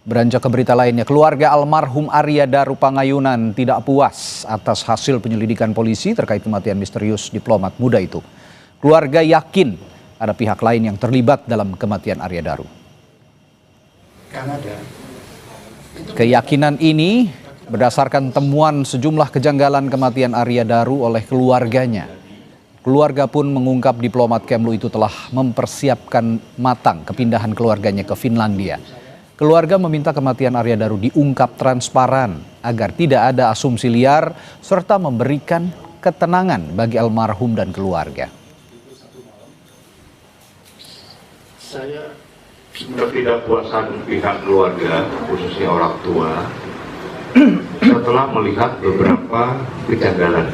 Beranjak ke berita lainnya, keluarga almarhum Arya Daru Pangayunan tidak puas atas hasil penyelidikan polisi terkait kematian misterius diplomat muda itu. Keluarga yakin ada pihak lain yang terlibat dalam kematian Arya Daru. Keyakinan ini berdasarkan temuan sejumlah kejanggalan kematian Arya Daru oleh keluarganya. Keluarga pun mengungkap diplomat Kemlu itu telah mempersiapkan matang kepindahan keluarganya ke Finlandia. Keluarga meminta kematian Arya Daru diungkap transparan agar tidak ada asumsi liar serta memberikan ketenangan bagi almarhum dan keluarga. Saya ketidakpuasan pihak keluarga, khususnya orang tua, setelah melihat beberapa kejanggalan.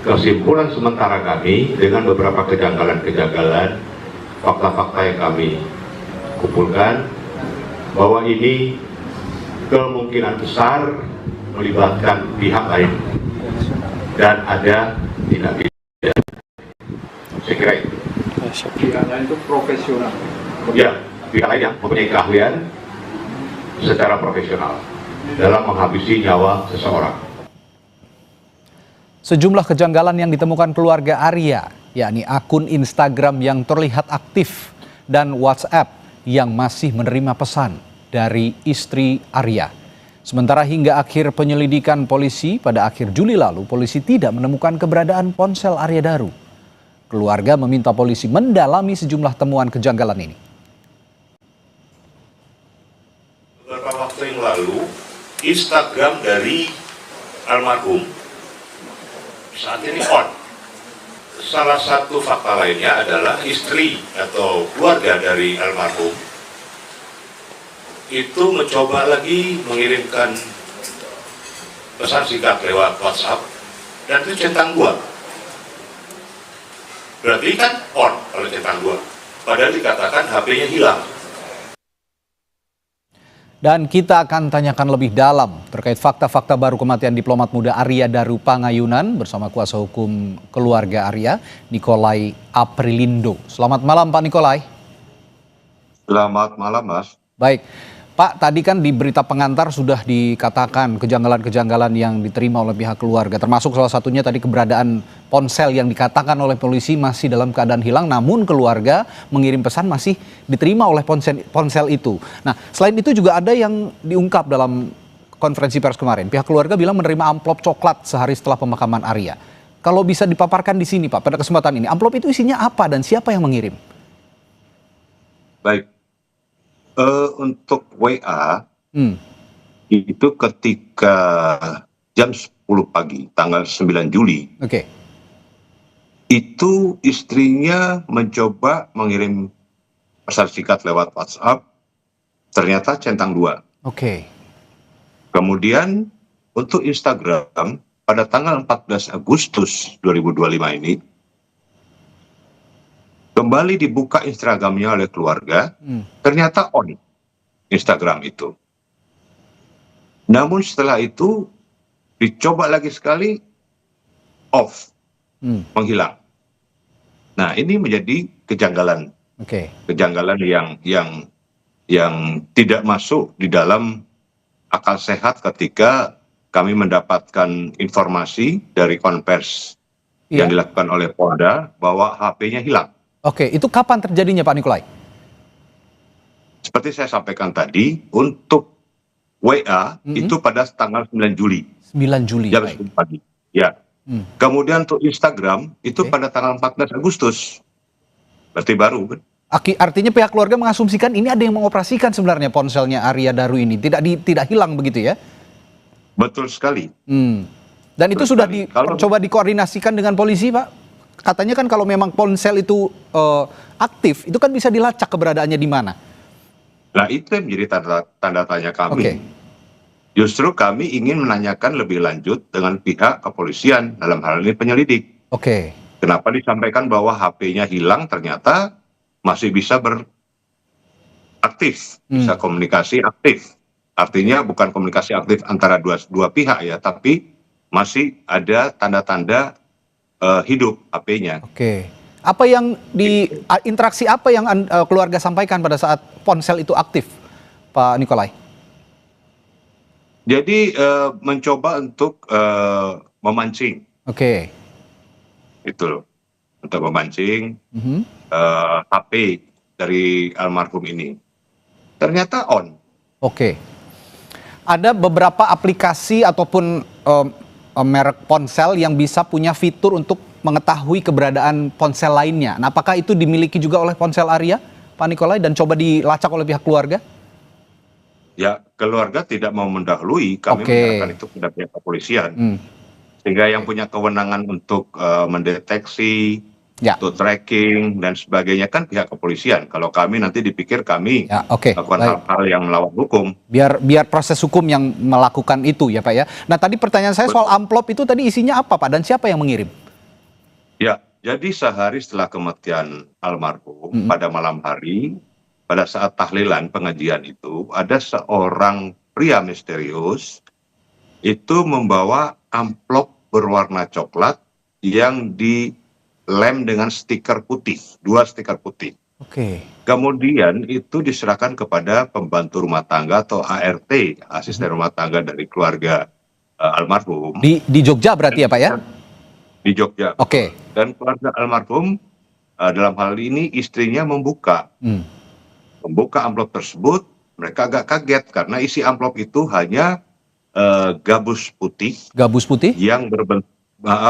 Kesimpulan sementara kami dengan beberapa kejanggalan, fakta-fakta yang kami kumpulkan, bahwa ini kemungkinan besar melibatkan pihak lain dan ada tindak pidana. Saya kira itu. Pihak lain itu profesional. Ya, pihak lain yang mempunyai keahlian secara profesional dalam menghabisi nyawa seseorang. Sejumlah kejanggalan yang ditemukan keluarga Arya, yakni akun Instagram yang terlihat aktif dan WhatsApp yang masih menerima pesan dari istri Arya. Sementara hingga akhir penyelidikan polisi pada akhir Juli lalu, polisi tidak menemukan keberadaan ponsel Arya Daru. Keluarga meminta polisi mendalami sejumlah temuan kejanggalan ini. Beberapa waktu yang lalu, Instagram dari almarhum saat ini on. Salah satu fakta lainnya adalah istri atau keluarga dari almarhum itu mencoba lagi mengirimkan pesan singkat lewat WhatsApp dan itu centang 2. Berarti kan on kalau centang 2. Padahal dikatakan HP-nya hilang. Dan kita akan tanyakan lebih dalam terkait fakta-fakta baru kematian diplomat muda Arya Daru Pangayunan bersama kuasa hukum keluarga Arya, Nikolai Aprilindo. Selamat malam Pak Nikolai. Selamat malam Mas. Baik, Pak, tadi kan di berita pengantar sudah dikatakan kejanggalan-kejanggalan yang diterima oleh pihak keluarga, termasuk salah satunya tadi keberadaan ponsel yang dikatakan oleh polisi masih dalam keadaan hilang, namun keluarga mengirim pesan masih diterima oleh ponsel itu. Nah, selain itu juga ada yang diungkap dalam konferensi pers kemarin. Pihak keluarga bilang menerima amplop coklat sehari setelah pemakaman Arya. Kalau bisa dipaparkan di sini Pak, pada kesempatan ini, amplop itu isinya apa dan siapa yang mengirim? Baik. Untuk WA itu ketika jam 10 pagi tanggal 9 Juli itu istrinya mencoba mengirim pesan singkat lewat WhatsApp, ternyata centang 2. Kemudian untuk Instagram pada tanggal 14 Agustus 2025 ini kembali dibuka Instagramnya oleh keluarga, ternyata on Instagram itu. Namun setelah itu dicoba lagi sekali off, menghilang. Nah ini menjadi kejanggalan, kejanggalan yang tidak masuk di dalam akal sehat ketika kami mendapatkan informasi dari konvers yang dilakukan oleh Polda bahwa HP-nya hilang. Itu kapan terjadinya Pak Nikolai? Seperti saya sampaikan tadi, untuk WA itu pada tanggal 9 Juli. 9 Juli. Jam 10 pagi. Ya. Kemudian untuk Instagram itu pada tanggal 14 Agustus. Berarti baru kan? Artinya pihak keluarga mengasumsikan ini ada yang mengoperasikan sebenarnya ponselnya Arya Daru ini. Tidak hilang begitu ya? Betul sekali. Dan itu sudah coba dikoordinasikan dengan polisi Pak? Katanya kan kalau memang ponsel itu aktif, itu kan bisa dilacak keberadaannya di mana? Nah itu yang menjadi tanda tanya kami. Justru kami ingin menanyakan lebih lanjut dengan pihak kepolisian, dalam hal ini penyelidik. Kenapa disampaikan bahwa HP-nya hilang, ternyata masih bisa beraktif, bisa komunikasi aktif. Artinya bukan komunikasi aktif antara dua pihak ya, tapi masih ada tanda-tanda hidup HP-nya. Apa yang interaksi apa yang keluarga sampaikan pada saat ponsel itu aktif, Pak Nikolai? Jadi mencoba untuk memancing, Oke. itu loh, untuk memancing Mhm. HP dari almarhum ini. Ternyata on. Oke. Ada beberapa aplikasi ataupun merek ponsel yang bisa punya fitur untuk mengetahui keberadaan ponsel lainnya. Nah, apakah itu dimiliki juga oleh ponsel Arya, Pak Nikolai, dan coba dilacak oleh pihak keluarga? Ya, keluarga tidak mau mendahului, kami Oke. menyerahkan itu kepada pihak kepolisian. Hmm. Sehingga yang punya kewenangan untuk mendeteksi, Ya. untuk tracking dan sebagainya kan pihak kepolisian. Kalau kami nanti dipikir kami Ya, oke, melakukan baik. hal-hal yang melawan hukum. Biar proses hukum yang melakukan itu ya Pak ya. Nah, tadi pertanyaan saya soal amplop itu tadi isinya apa Pak, dan siapa yang mengirim? Ya, jadi sehari setelah kematian almarhum Mm-mm. pada malam hari, pada saat tahlilan pengajian itu, ada seorang pria misterius itu membawa amplop berwarna coklat yang dilem dengan stiker putih, 2 stiker putih. Oke. Kemudian itu diserahkan kepada pembantu rumah tangga atau ART, asisten rumah tangga dari keluarga almarhum Di Jogja berarti ya Pak ya? di Jogja. Oke. Dan keluarga almarhum dalam hal ini istrinya membuka Hmm. amplop tersebut. Mereka agak kaget karena isi amplop itu hanya gabus putih Gabus putih? yang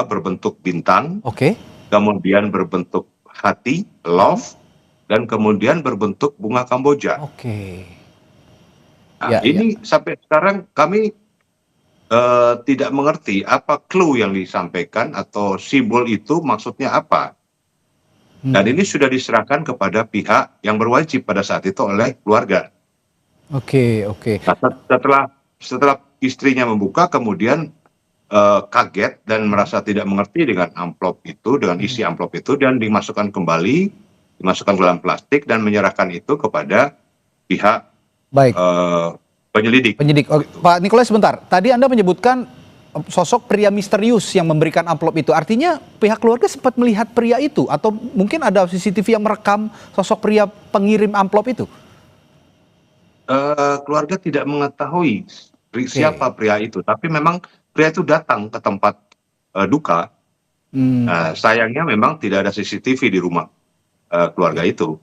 berbentuk bintang, Oke. kemudian berbentuk hati, love, dan kemudian berbentuk bunga Kamboja. Oke. Nah, Ya, ini sampai sekarang kami tidak mengerti apa clue yang disampaikan atau simbol itu maksudnya apa. Dan ini sudah diserahkan kepada pihak yang berwajib pada saat itu oleh keluarga. Oke, oke. Nah, setelah istrinya membuka, kemudian kaget dan merasa tidak mengerti dengan amplop itu, dengan isi amplop itu, dan dimasukkan kembali, dimasukkan dalam plastik dan menyerahkan itu kepada pihak Baik. penyelidik. Penyidik. Oke, Pak Nikolai sebentar. Tadi Anda menyebutkan sosok pria misterius yang memberikan amplop itu. Artinya pihak keluarga sempat melihat pria itu atau mungkin ada CCTV yang merekam sosok pria pengirim amplop itu? Keluarga tidak mengetahui siapa pria itu, tapi memang pria itu datang ke tempat duka. Sayangnya memang tidak ada CCTV di rumah keluarga itu.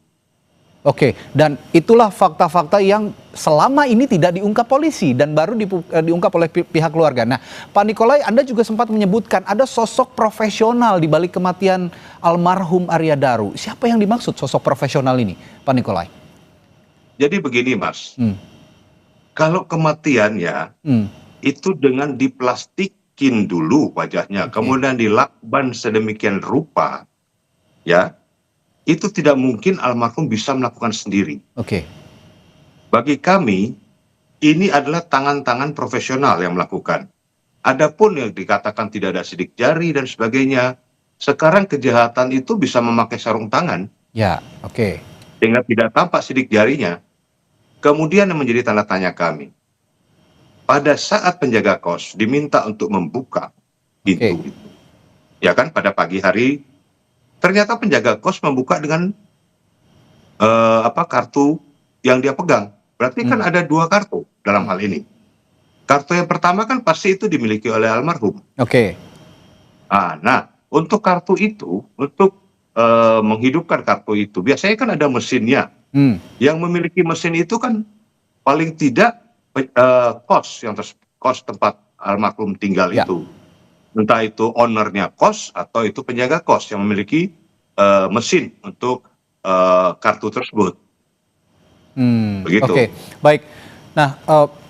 Oke, dan itulah fakta-fakta yang selama ini tidak diungkap polisi dan baru diungkap oleh pihak keluarga. Nah, Pak Nikolai, Anda juga sempat menyebutkan ada sosok profesional di balik kematian almarhum Arya Daru. Siapa yang dimaksud sosok profesional ini, Pak Nikolai? Jadi begini, Mas. Kalau kematian ya, itu dengan diplastikin dulu wajahnya, kemudian dilakban sedemikian rupa, ya, itu tidak mungkin almarhum bisa melakukan sendiri. Oke. Bagi kami, ini adalah tangan-tangan profesional yang melakukan. Adapun yang dikatakan tidak ada sidik jari dan sebagainya, sekarang kejahatan itu bisa memakai sarung tangan. Ya, oke. Sehingga tidak tampak sidik jarinya. Kemudian yang menjadi tanda tanya kami, pada saat penjaga kos diminta untuk membuka pintu itu, ya kan, pada pagi hari, ternyata penjaga kos membuka dengan kartu yang dia pegang. Berarti kan ada 2 kartu dalam hal ini. Kartu yang pertama kan pasti itu dimiliki oleh almarhum. Oke. Nah, untuk kartu itu, untuk menghidupkan kartu itu, biasanya kan ada mesinnya. Yang memiliki mesin itu kan paling tidak kos tempat almarhum tinggal itu. Entah itu ownernya kos atau itu penjaga kos yang memiliki mesin untuk kartu tersebut. Begitu. Oke, baik. Nah,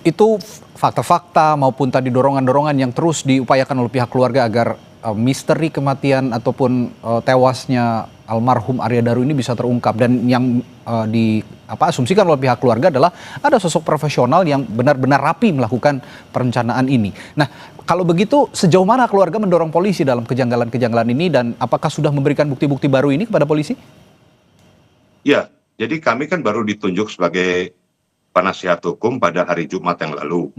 itu fakta-fakta maupun tadi dorongan-dorongan yang terus diupayakan oleh pihak keluarga agar misteri kematian ataupun tewasnya almarhum Arya Daru ini bisa terungkap, dan yang asumsikan oleh pihak keluarga adalah ada sosok profesional yang benar-benar rapi melakukan perencanaan ini. Nah, kalau begitu sejauh mana keluarga mendorong polisi dalam kejanggalan-kejanggalan ini, dan apakah sudah memberikan bukti-bukti baru ini kepada polisi? Ya, jadi kami kan baru ditunjuk sebagai penasihat hukum pada hari Jumat yang lalu.